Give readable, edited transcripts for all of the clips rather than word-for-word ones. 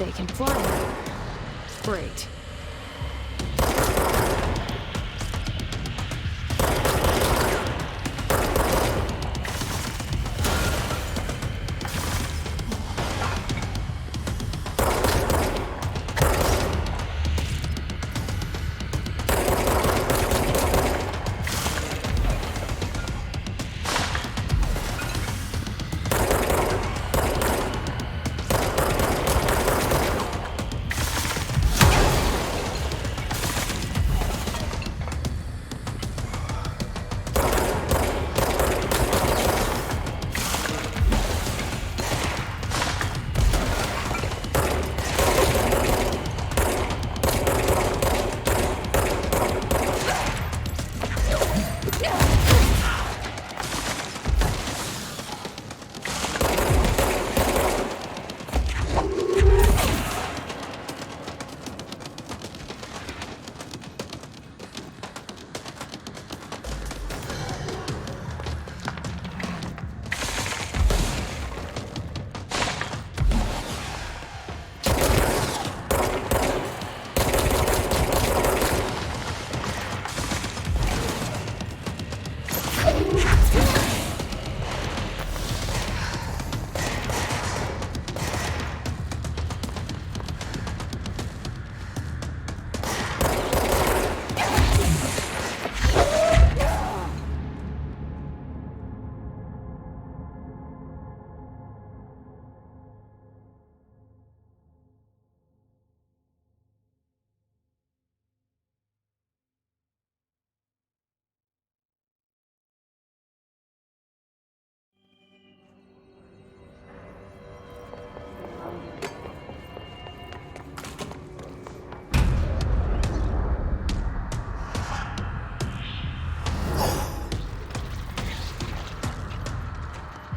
They can fly now. Great.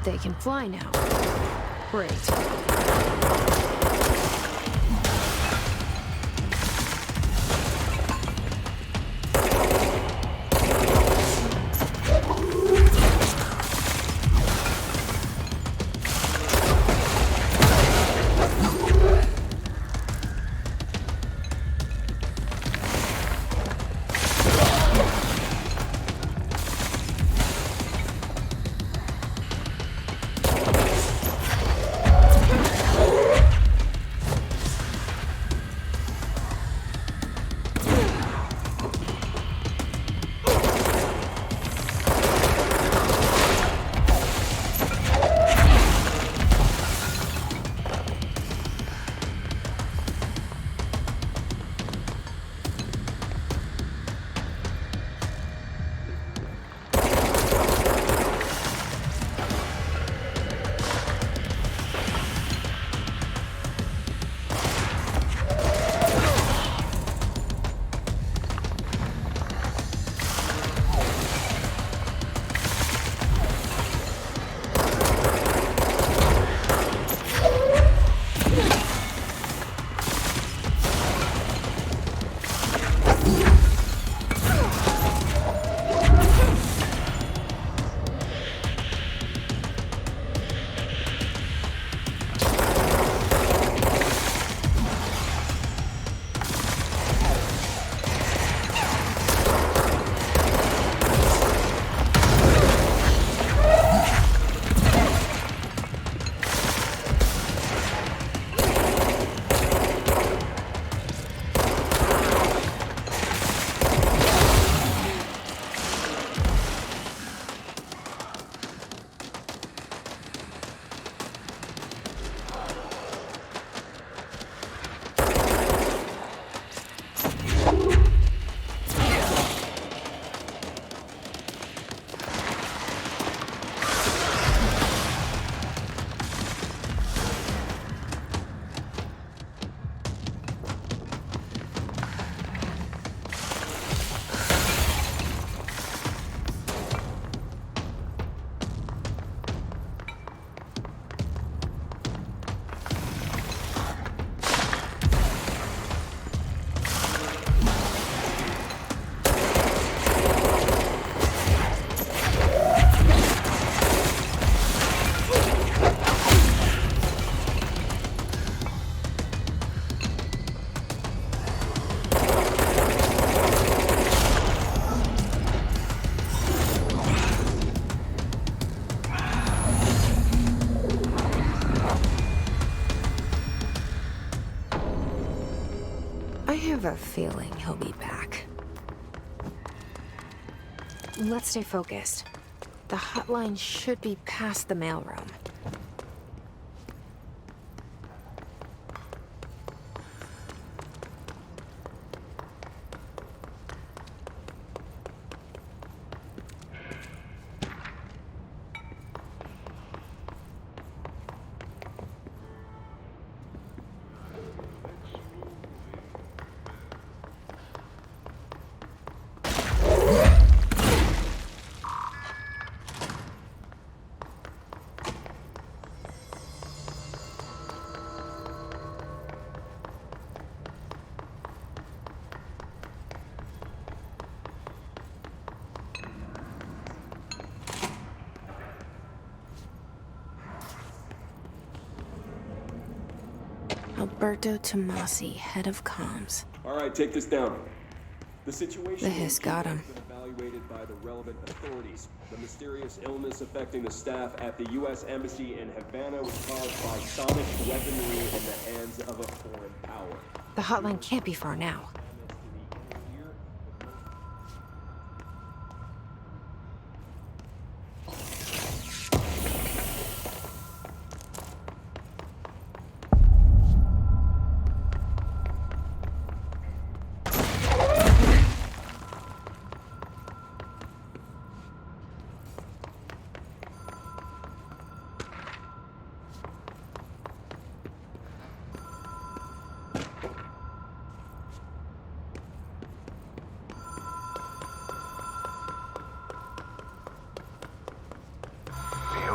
They can fly now. Great. I have a feeling he'll be back. Let's stay focused. The hotline should be past the mailroom. Alberto Tomasi, head of comms. All right, take this down. The situation The hiss got him. has been evaluated by the relevant authorities. The mysterious illness affecting the staff at the U.S. Embassy in Havana was caused by sonic weaponry in the hands of a foreign power. The hotline can't be far now.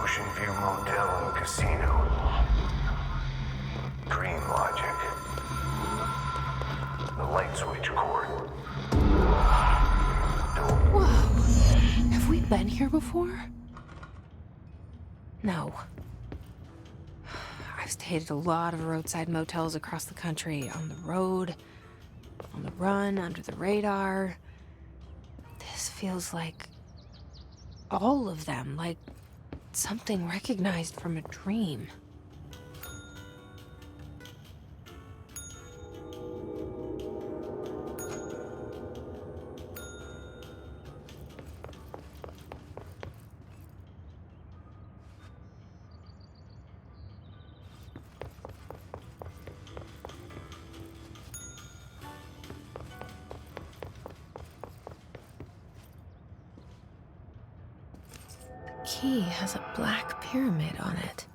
Ocean View Motel and Casino. Dream Logic. The light switch cord. Whoa! Have we been here before? No. I've stayed at a lot of roadside motels across the country, on the road, on the run, under the radar. This feels like all of them, like something recognized from a dream. The key has a black pyramid on it.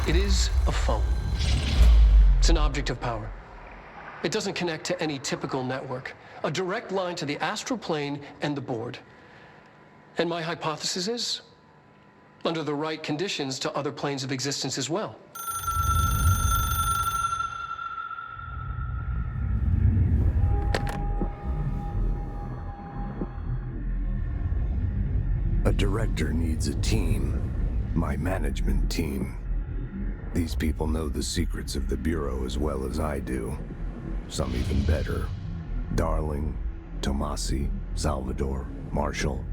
It is a phone. It's an object of power. It doesn't connect to any typical network. A direct line to the astral plane and the board. And my hypothesis is, under the right conditions, to other planes of existence as well. A director needs a team. My management team. These people know the secrets of the Bureau as well as I do. Some even better. Darling, Tomasi, Salvador, Marshall.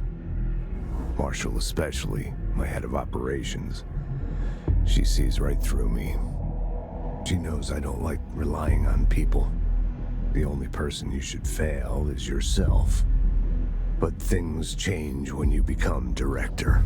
Marshall especially, my head of operations. She sees right through me. She knows I don't like relying on people. The only person you should fail is yourself. But things change when you become director.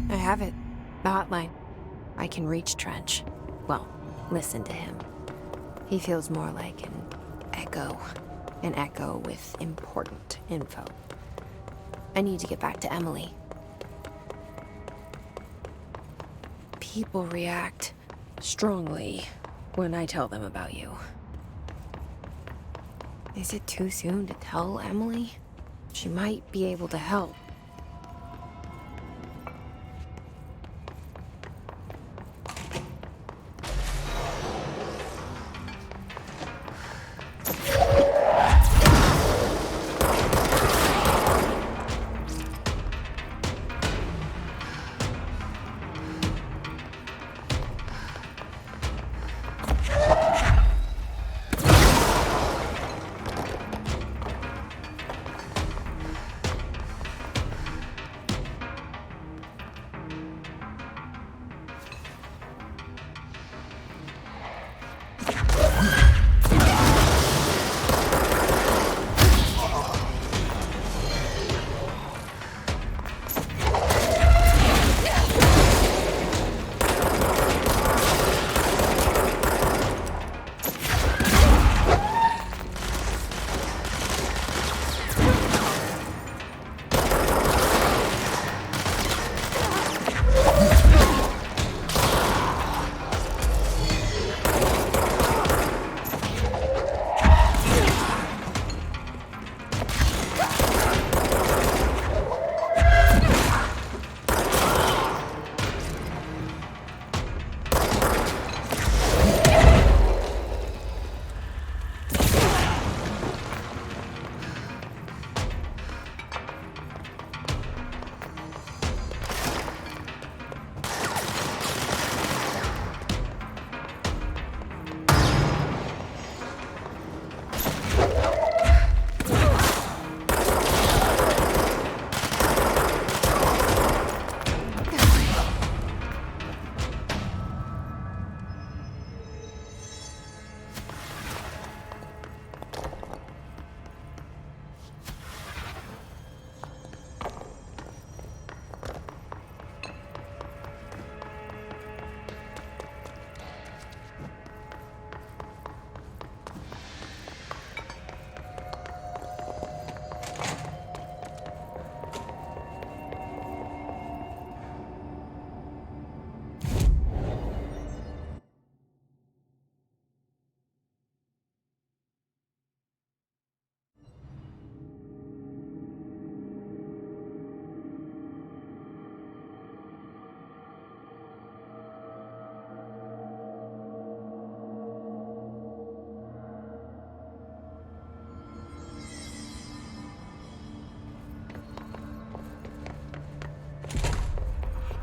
I have it. The hotline. I can reach Trench. Well, listen to him. He feels more like an echo. An echo with important info. I need to get back to Emily. People react strongly when I tell them about you. Is it too soon to tell Emily? She might be able to help.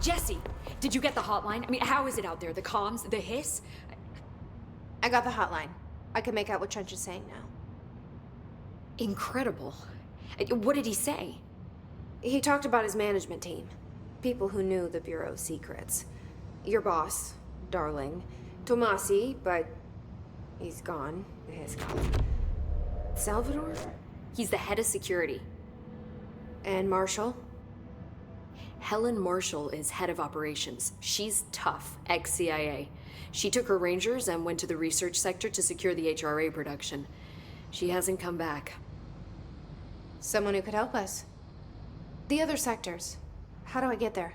Jesse, did you get the hotline? I mean, how is it out there? The comms, the hiss? I got the hotline. I can make out what Trench is saying now. Incredible. What did he say? He talked about his management team. People who knew the Bureau's secrets. Your boss, Darling. Tomasi, but he's gone. His gone. Salvador? He's the head of security. And Marshall? Helen Marshall is head of operations. She's tough, ex-CIA. She took her Rangers and went to the research sector to secure the HRA production. She hasn't come back. Someone who could help us. The other sectors. How do I get there?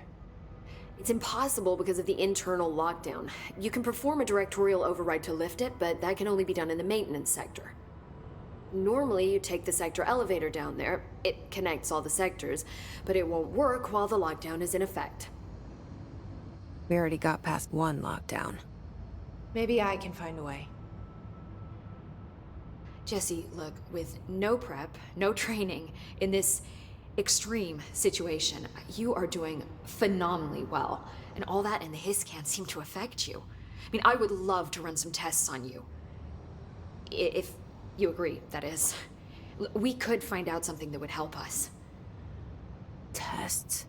It's impossible because of the internal lockdown. You can perform a directorial override to lift it, but that can only be done in the maintenance sector. Normally, you take the sector elevator down there. It connects all the sectors, but it won't work while the lockdown is in effect. We already got past one lockdown. Maybe I can find a way. Jesse, look, with no prep, no training, in this extreme situation, you are doing phenomenally well. And all that and the hiss can't seem to affect you. I mean, I would love to run some tests on you. If you agree, that is. We could find out something that would help us. Tests?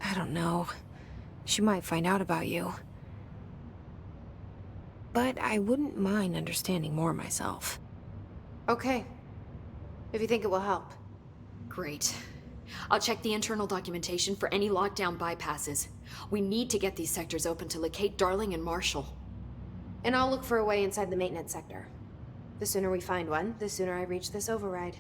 I don't know. She might find out about you. But I wouldn't mind understanding more myself. Okay. If you think it will help. Great. I'll check the internal documentation for any lockdown bypasses. We need to get these sectors open to locate Darling and Marshall. And I'll look for a way inside the maintenance sector. The sooner we find one, the sooner I reach this override.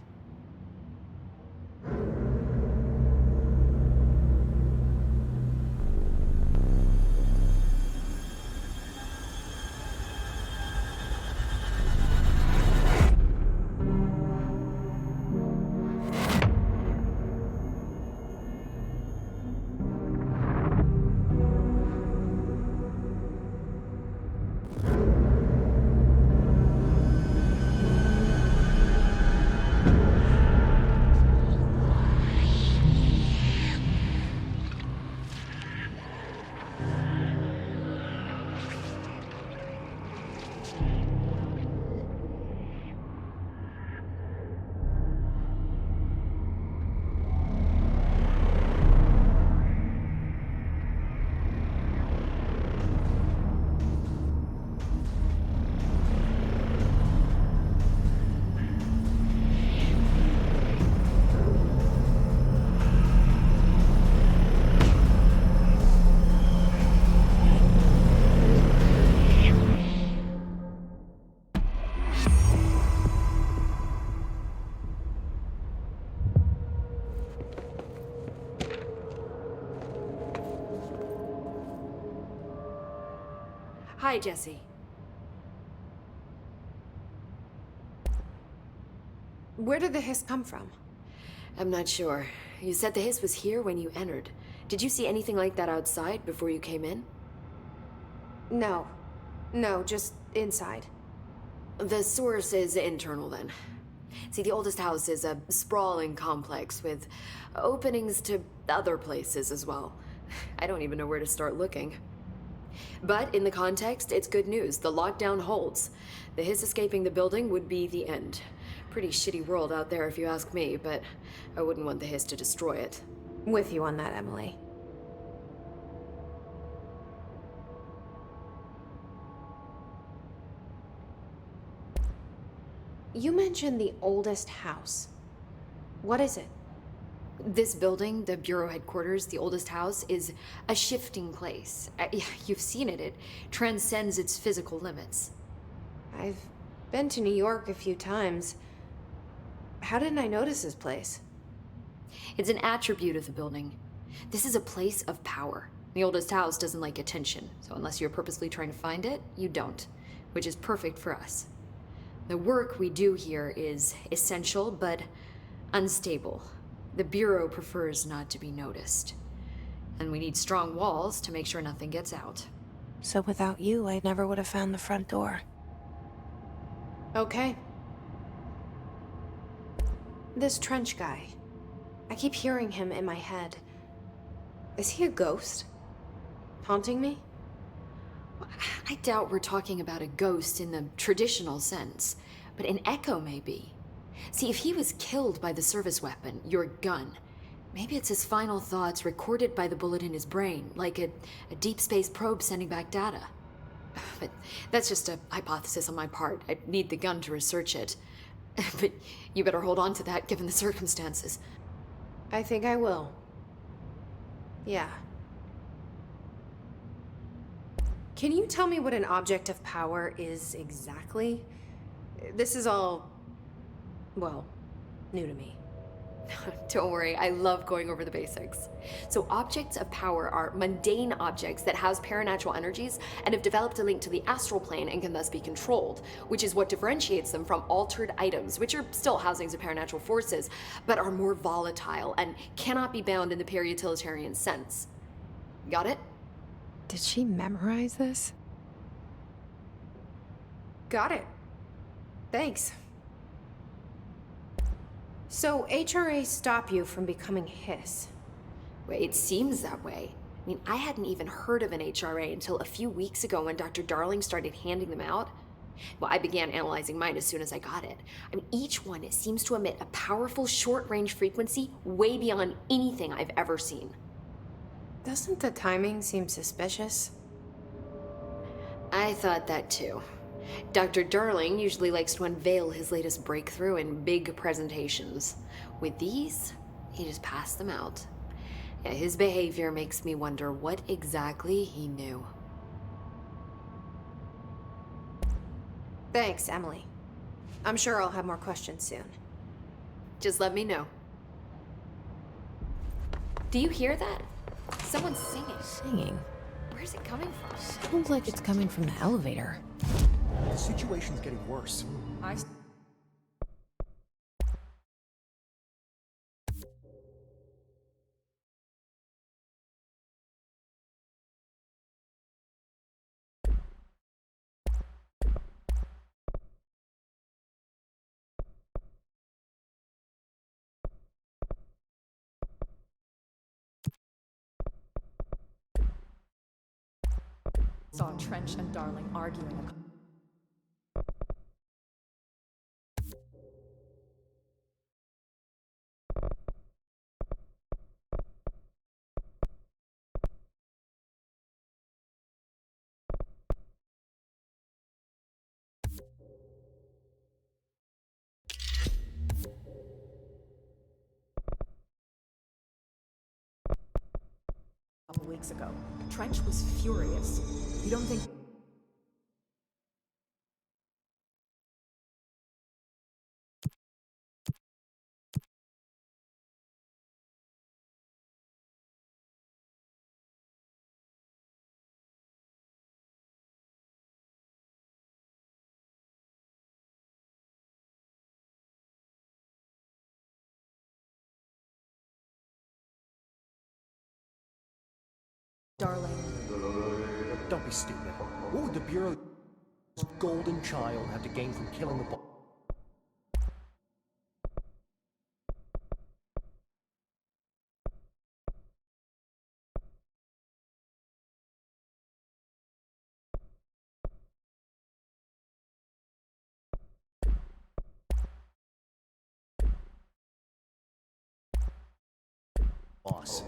Hi, Jesse. Where did the hiss come from? I'm not sure. You said the hiss was here when you entered. Did you see anything like that outside before you came in? No. No, just inside. The source is internal, then. See, the oldest house is a sprawling complex with openings to other places as well. I don't even know where to start looking. But in the context, it's good news. The lockdown holds. The hiss escaping the building would be the end. Pretty shitty world out there if you ask me, but I wouldn't want the hiss to destroy it. With you on that, Emily. You mentioned the oldest house. What is it? This building, the Bureau headquarters, the oldest house, is a shifting place. You've seen it. It transcends its physical limits. I've been to New York a few times. How didn't I notice this place? It's an attribute of the building. This is a place of power. The oldest house doesn't like attention, so unless you're purposely trying to find it, you don't, which is perfect for us. The work we do here is essential, but unstable. The Bureau prefers not to be noticed. And we need strong walls to make sure nothing gets out. So without you, I never would have found the front door. Okay. This Trench guy. I keep hearing him in my head. Is he a ghost? Haunting me? I doubt we're talking about a ghost in the traditional sense, but an echo maybe. See, if he was killed by the service weapon, your gun, maybe it's his final thoughts recorded by the bullet in his brain, like a deep space probe sending back data. But that's just a hypothesis on my part. I'd need the gun to research it. But you better hold on to that given the circumstances. I think I will. Yeah. Can you tell me what an object of power is exactly? This is all, well, new to me. Don't worry, I love going over the basics. So objects of power are mundane objects that house paranatural energies and have developed a link to the astral plane and can thus be controlled, which is what differentiates them from altered items, which are still housings of paranatural forces, but are more volatile and cannot be bound in the peri-utilitarian sense. Got it? Did she memorize this? Got it. Thanks. So HRA stop you from becoming Hiss? Well, it seems that way. I mean, I hadn't even heard of an HRA until a few weeks ago when Dr. Darling started handing them out. Well, I began analyzing mine as soon as I got it. I mean, each one it seems to emit a powerful short-range frequency way beyond anything I've ever seen. Doesn't the timing seem suspicious? I thought that too. Dr. Darling usually likes to unveil his latest breakthrough in big presentations. With these, he just passed them out. Yeah, his behavior makes me wonder what exactly he knew. Thanks, Emily. I'm sure I'll have more questions soon. Just let me know. Do you hear that? Someone's singing. Singing? Where's it coming from? Sounds like it's coming from the elevator. The situation's getting worse. Saw Trench and Darling arguing. A couple weeks ago, Trench was furious. You don't think... Darling. Don't be stupid. What would the Bureau's golden child have to gain from killing the boss?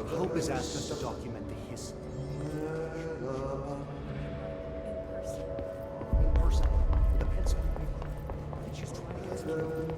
Hope has asked us to document the history. In person. With a pencil. I think she's trying to get us killed.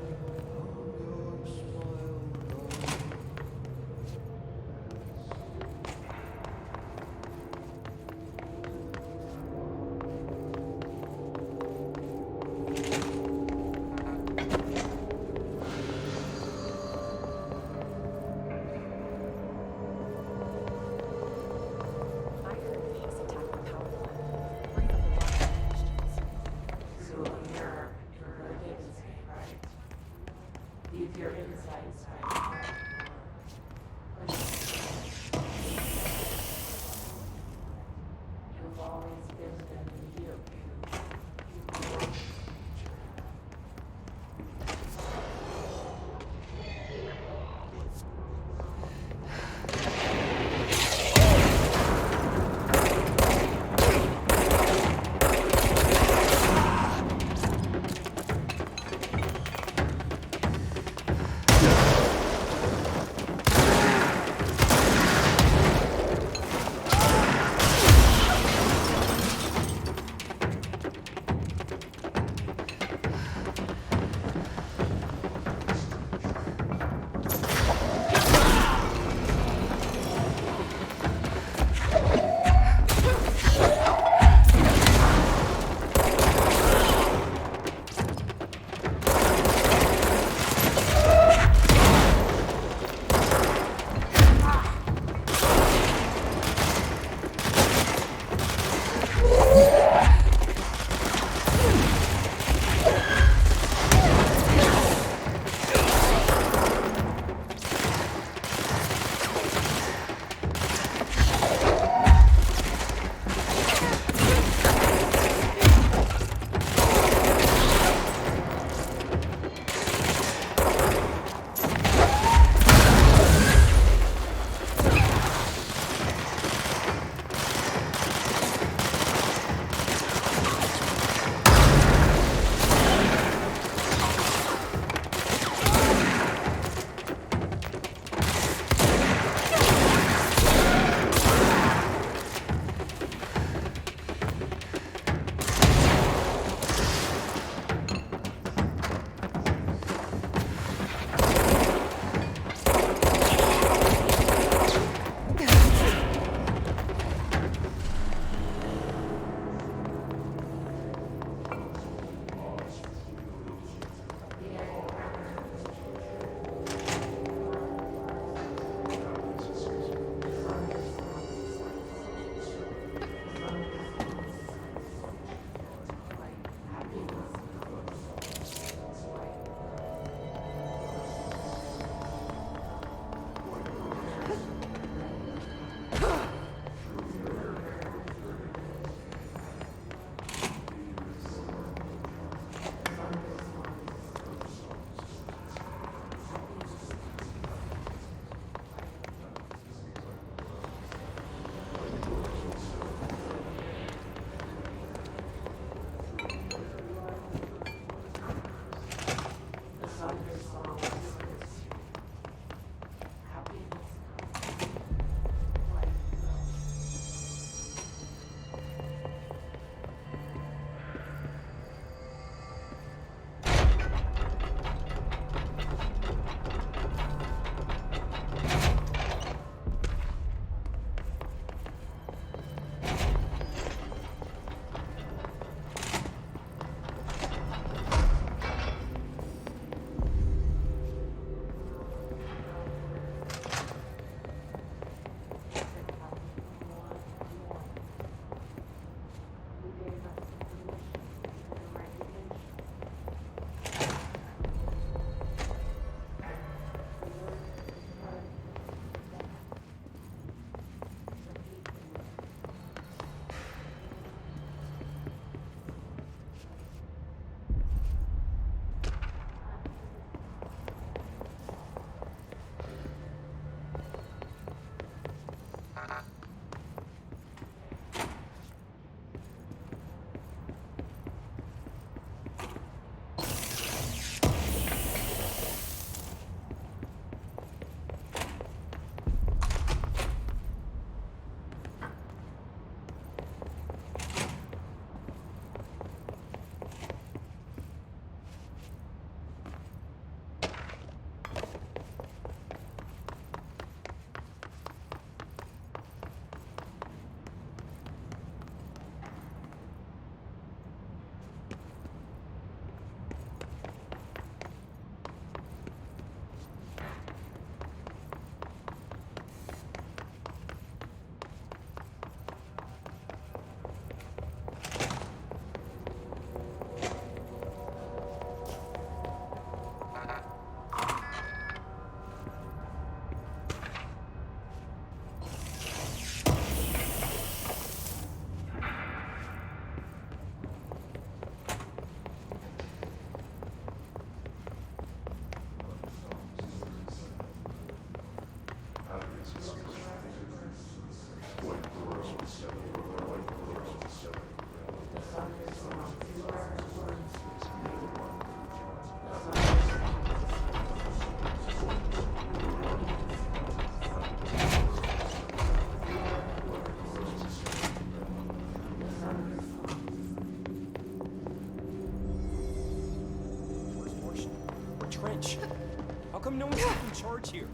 in charge here?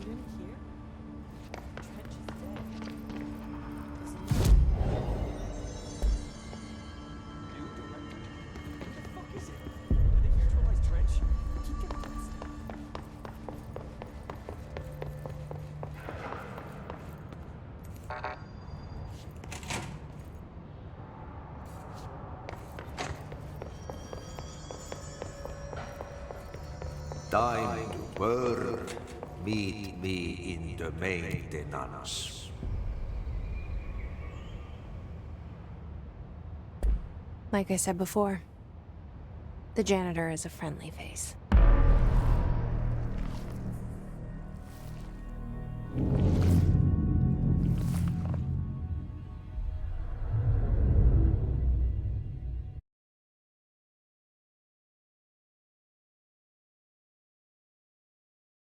You didn't hear? Trench is dead. New director? What the fuck is it? Did they neutralize Trench? Keep getting arrested. Time to work. Meet me in the maintenance. Like I said before, the janitor is a friendly face.